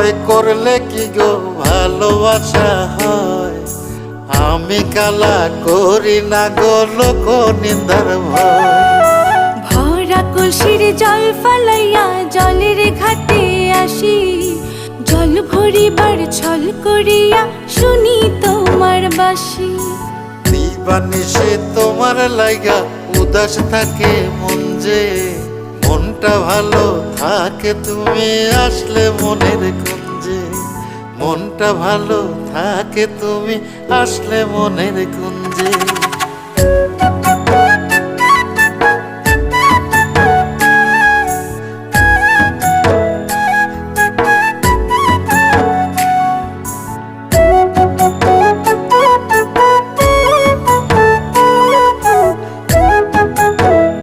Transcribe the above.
ভয় করলে কি গো ভালোবাসা হয়? আমি কালা করি না গো লোক নিন্দার ভয়। ভরা কলসির জল ফালাইয়া জলের ঘাটে আসি, জল ভরিবার ছল করিয়া শুনি তোমার বাঁশি। দিবানিশি তোমার লাইগা উদাস থাকে মন যে, মনটা ভালো থাকে তুমি আসলে মনের কুঞ্জে। মনটা ভালো থাকে তুমি আসলে মনের কুঞ্জে।